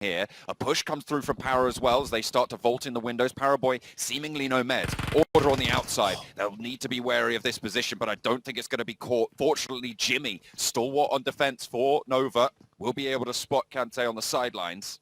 here. A push comes through from Power as well as they start to vault in the windows. Paraboy seemingly no meds. Order on the outside. They'll need to be wary of this position, but I don't think it's going to be caught. Fortunately, Jimmy, stalwart on defense for Nova, will be able to spot Kante on the sidelines.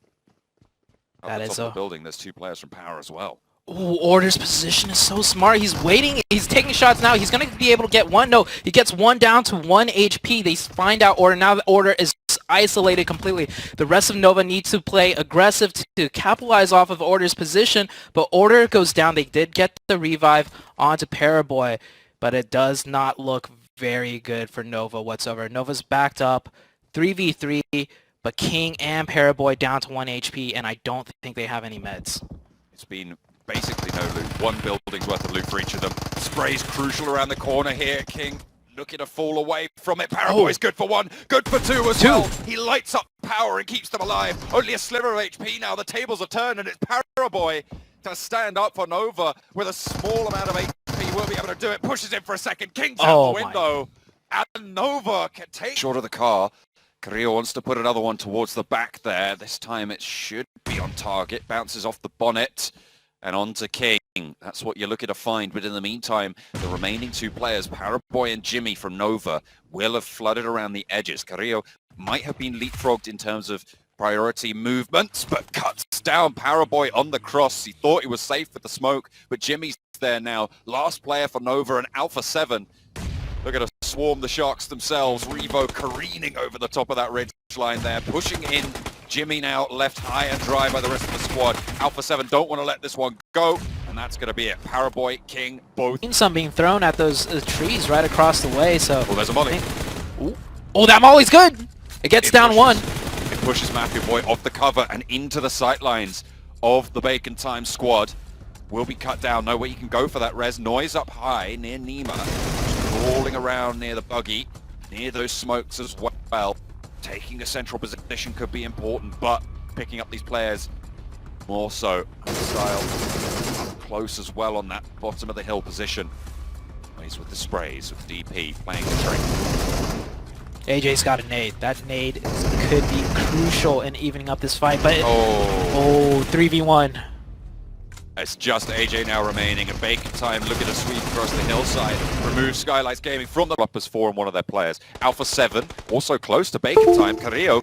At the top of the building, there's two players from Power as well. Ooh, Order's position is so smart. He's waiting. He's taking shots now. He's going to be able to get one. No, he gets one down to 1 HP. They find out Order. Now the Order is isolated completely. The rest of Nova needs to play aggressive to capitalize off of Order's position, but Order goes down. They did get the revive onto Paraboy, but it does not look very good for Nova whatsoever. Nova's backed up 3v3, but King and Paraboy down to 1 HP, and I don't think they have any meds. It's been basically no loot. One building's worth of loot for each of them. Spray's crucial around the corner here. King looking to fall away from it. Paraboy's good for one, good for two as well. He lights up Power and keeps them alive. Only a sliver of HP now. The tables are turned and it's Paraboy to stand up for Nova with a small amount of HP. Will be able to do it. Pushes in for a second. King's out the window. And Nova can take short of the car. Carrillo wants to put another one towards the back there. This time it should be on target. Bounces off the bonnet. And on to King. That's what you're looking to find. But in the meantime, the remaining two players, Paraboy and Jimmy from Nova, will have flooded around the edges. Carrillo might have been leapfrogged in terms of priority movements, but cuts down Paraboy on the cross. He thought he was safe with the smoke, but Jimmy's there now. Last player for Nova and Alpha 7. They're going to swarm the Sharks themselves. Revo careening over the top of that ridge line there, pushing in. Jimmy now left high and dry by the rest of the squad. Alpha 7 don't want to let this one go, and that's going to be it. Paraboy, King, both. Some being thrown at those trees right across the way, so... Oh, there's a molly. Oh, that molly's good! It gets down one. It pushes Mafia Boy off the cover and into the sightlines of the Bacon Time squad. Will be cut down. No way you can go for that res. Noise up high near Nima. Crawling around near the buggy, near those smokes as well. Taking a central position could be important, but picking up these players more so. Style up close as well on that bottom of the hill position. He's with the sprays, with DP playing the trick. AJ's got a nade. That nade could be crucial in evening up this fight, but... 3v1. It's just AJ now remaining, and Bacon Time looking to sweep across the hillside, remove SKYLIGHTZ Gaming from the uppers 4 and one of their players. Alpha 7, also close to Bacon Time. Carrillo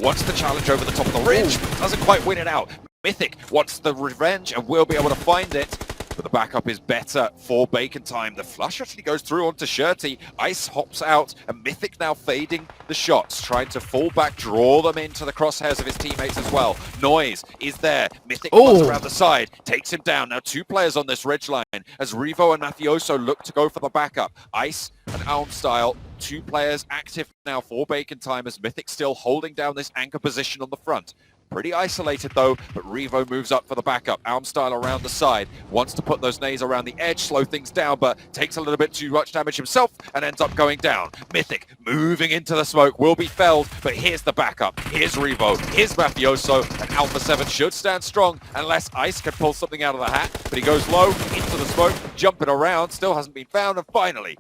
wants the challenge over the top of the ridge, but doesn't quite win it out. Mythic wants the revenge and will be able to find it, but the backup is better for Bacon Time. The flush actually goes through onto Shirty. Ice hops out, and Mythic now fading the shots, trying to fall back, draw them into the crosshairs of his teammates as well. Noise is there. Mythic runs around the side, takes him down. Now 2 players on this ridge line as Revo and Mafioso look to go for the backup. Ice and Almstyle, 2 players active now for Bacon Time as Mythic still holding down this anchor position on the front. Pretty isolated though, but Revo moves up for the backup. Almstyle around the side, wants to put those nades around the edge, slow things down, but takes a little bit too much damage himself and ends up going down. Mythic moving into the smoke, will be felled, but here's the backup. Here's Revo, here's Mafioso, and Alpha 7 should stand strong unless Ice can pull something out of the hat, but he goes low into the smoke, jumping around, still hasn't been found, and finally,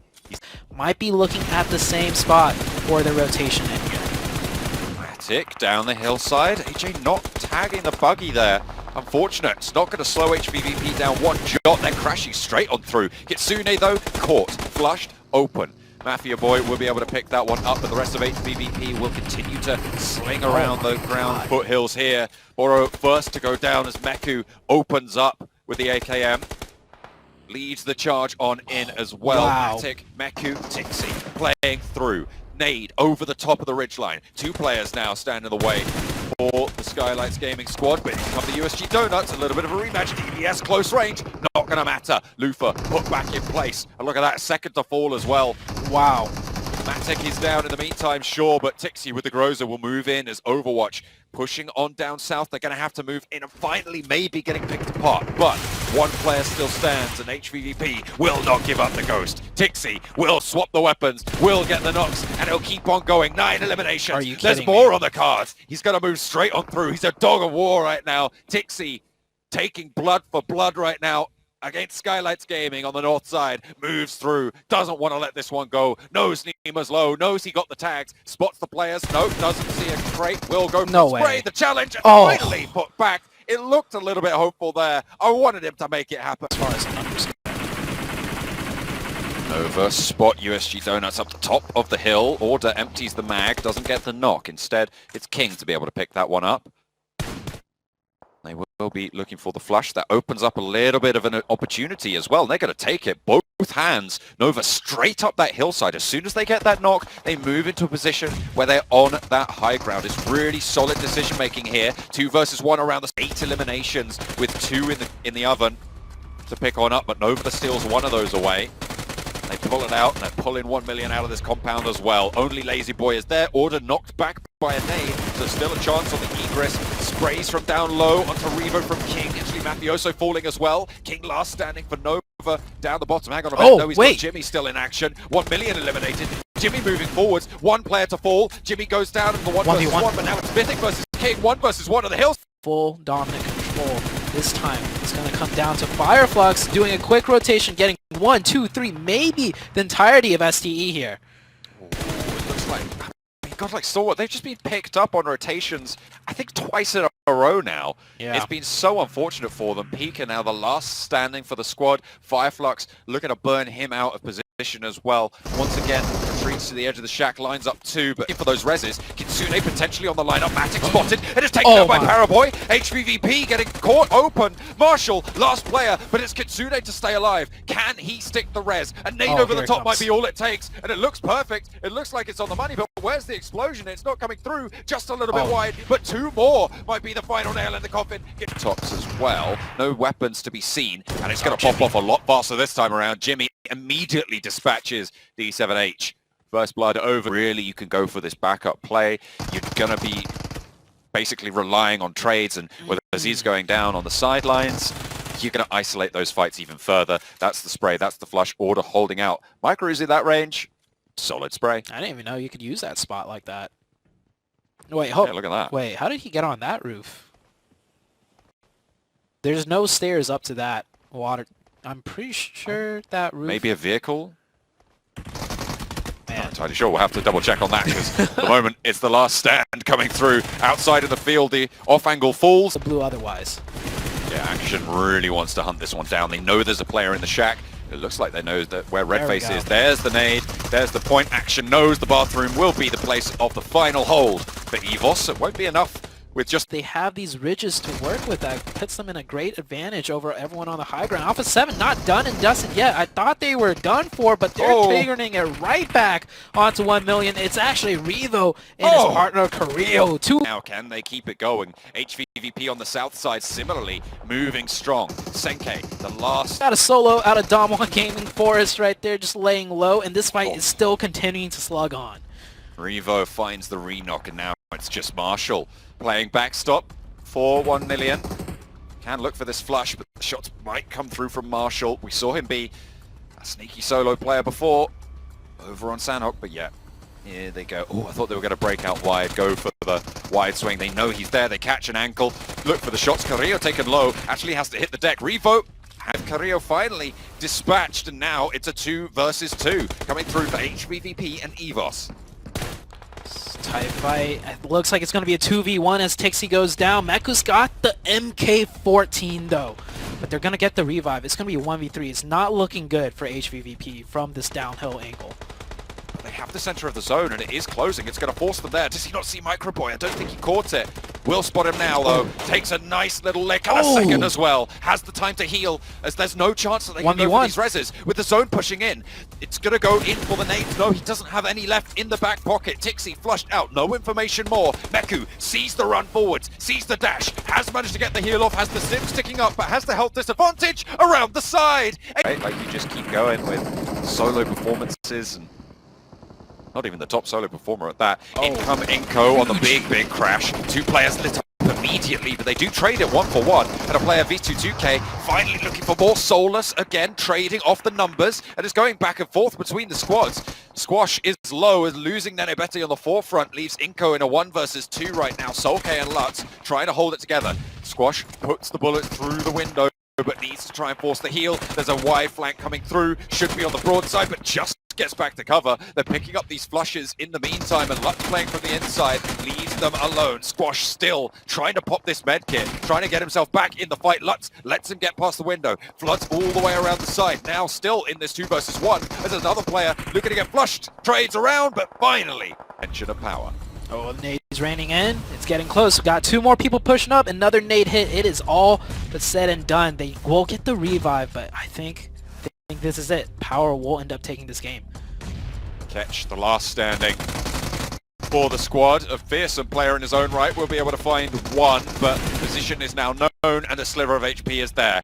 might be looking at the same spot for the rotation in here. Tick down the hillside. AJ not tagging the buggy there. Unfortunate. It's not going to slow HVVP down one shot, then crashing straight on through. Kitsune though, caught, flushed, open. Mafia Boy will be able to pick that one up, but the rest of HVVP will continue to sling around the ground foothills here. Boro first to go down as Meku opens up with the AKM. Leads the charge on in as well. Matic, Meku, Tixi playing through. Nade over the top of the ridgeline. 2 players now stand in the way for the SKYLIGHTZ Gaming squad, but here come the USG Donuts, a little bit of a rematch. DBS close range, not going to matter. Lufa put back in place, and look at that, second to fall as well. Wow. Matic is down in the meantime, sure, but Tixi with the Groza will move in as Overwatch pushing on down south. They're going to have to move in and finally maybe getting picked apart, but 1 player still stands and HVVP will not give up the ghost. Tixi will swap the weapons, will get the knocks, and he'll keep on going. 9 eliminations. Are you There's kidding more me? on the cards. He's going to move straight on through. He's a dog of war right now. Tixi taking blood for blood right now. against SKYLIGHTZ Gaming on the north side. Moves through, doesn't want to let this one go. Knows Nima's low, knows he got the tags, spots the players. Nope, doesn't see a crate. Will go for No the spray. way. The challenge finally put back. It looked a little bit hopeful there. I wanted him to make it happen. As far as numbers. Nova spot USG Donuts up the top of the hill. Order empties the mag, doesn't get the knock. Instead, it's King to be able to pick that one up. They will be looking for the flush. That opens up a little bit of an opportunity as well. They're going to take it both hands. Nova straight up that hillside. As soon as they get that knock, they move into a position where they're on that high ground. It's really solid decision making here. 2 versus 1 around the 8 eliminations with 2 in the oven to pick on up, but Nova steals one of those away. They pull it out, and they're pulling 1 million out of this compound as well. Only Lazy Boy is there. Order knocked back by a nade, so still a chance on the egress. Sprays from down low onto Revo from King. Actually, Mafioso falling as well. King last standing for Nova down the bottom. Hang on a minute. No, he's got Jimmy still in action. 1 million eliminated. Jimmy moving forwards. 1 player to fall. Jimmy goes down in the 1 versus 1, but now it's Mythic versus King. 1 versus 1 on the hills. Full dominant control. This time, it's going to come down to Fireflux doing a quick rotation, getting 1, 2, 3, maybe the entirety of STE here. Ooh, it looks like, God, like, so what? They've just been picked up on rotations, I think, twice in a row now. Yeah. It's been so unfortunate for them. Pika now the last standing for the squad. Fireflux looking to burn him out of position as well. Once again, retreats to the edge of the shack, lines up 2, but for those reses, Kitsune potentially on the lineup. Matic spotted, and is taken out by Paraboy. HVVP getting caught open. Marshall, last player, but it's Kitsune to stay alive. Can he stick the res? A nade over the top might be all it takes, and it looks perfect. It looks like it's on the money, but where's the explosion? It's not coming through, just a little bit wide, but 2 more might be the final nail in the coffin. Get tops as well. No weapons to be seen, and it's going to pop off a lot faster this time around. Jimmy immediately dispatches D7H. First blood over. Really, you can go for this backup play. You're going to be basically relying on trades, and with Aziz going down on the sidelines, you're going to isolate those fights even further. That's the spray, that's the flush. Order holding out. Micro is in that range. Solid spray. I didn't even know you could use that spot like that. Wait, hold. Yeah, look at that. Wait, how did he get on that roof? There's no stairs up to that water. I'm pretty sure that roof... Maybe a vehicle? Man. Not entirely sure. We'll have to double check on that, because at the moment it's the last stand coming through. Outside of the field, the off-angle falls. The blue otherwise. Yeah, Action really wants to hunt this one down. They know there's a player in the shack. It looks like they know that where Redface is. There's the nade. There's the point. Action knows the bathroom will be the place of the final hold. For evos, it won't be enough with just... They have these ridges to work with that puts them in a great advantage over everyone on the high ground. Alpha 7 not done and dusted yet. I thought they were done for, but they're turning it right back onto 1 million. It's actually Revo and his partner Carrillo. Now can they keep it going? HVVP on the south side similarly moving strong. Senke, the last... Got a solo out of Dom1 Gaming Forest right there, just laying low, and this fight is still continuing to slug on. Revo finds the re-knock, and now it's just Marshall playing backstop for 1 million. Can look for this flush, but the shots might come through from Marshall. We saw him be a sneaky solo player before over on Sanhok, but yeah, here they go. Oh, I thought they were going to break out wide, go for the wide swing. They know he's there. They catch an ankle, look for the shots. Carrillo taken low, actually has to hit the deck. Revo and Carrillo finally dispatched, and now it's a 2 versus 2 coming through for HVVP and evos. Tight fight. It looks like it's going to be a 2v1 as Tixie goes down. Meku's got the MK14 though, but they're going to get the revive. It's going to be a 1v3. It's not looking good for HVVP from this downhill angle. They have the center of the zone, and it is closing. It's going to force them there. Does he not see Microboy? I don't think he caught it. Will spot him now, though. Takes a nice little lick and a second as well. Has the time to heal, as there's no chance that they can go for these reses. With the zone pushing in, it's going to go in for the nades. No, he doesn't have any left in the back pocket. Tixie flushed out. No information more. Meku sees the run forwards, sees the dash, has managed to get the heal off, has the sims ticking up, but has the health disadvantage around the side. Right, like you just keep going with solo performances and not even the top solo performer at that. In come Inko on the big crash. 2 players lit up immediately, but they do trade it 1 for 1. And a player V22K finally looking for more Solus again, trading off the numbers, and it's going back and forth between the squads. Squash is low, as losing Nenebeti on the forefront leaves Inko in a 1 versus 2 right now. Solke and Lutz trying to hold it together. Squash puts the bullet through the window, but needs try and force the heal. There's a wide flank coming through. Should be on the broad side, but just gets back to cover. They're picking up these flushes in the meantime, and Lux playing from the inside leaves them alone. Squash still trying to pop this med kit, trying to get himself back in the fight. Lux lets him get past the window, floods all the way around the side. Now still in this 2 versus 1 as another player looking to get flushed, trades around, but finally tension of power. Oh, the nade is raining in. It's getting close. We got 2 more people pushing up. Another nade hit. It is all but said and done. They will get the revive, but I think this is it. Power will end up taking this game. Catch, the last standing for the squad. A fearsome player in his own right will be able to find one, but position is now known and a sliver of HP is there.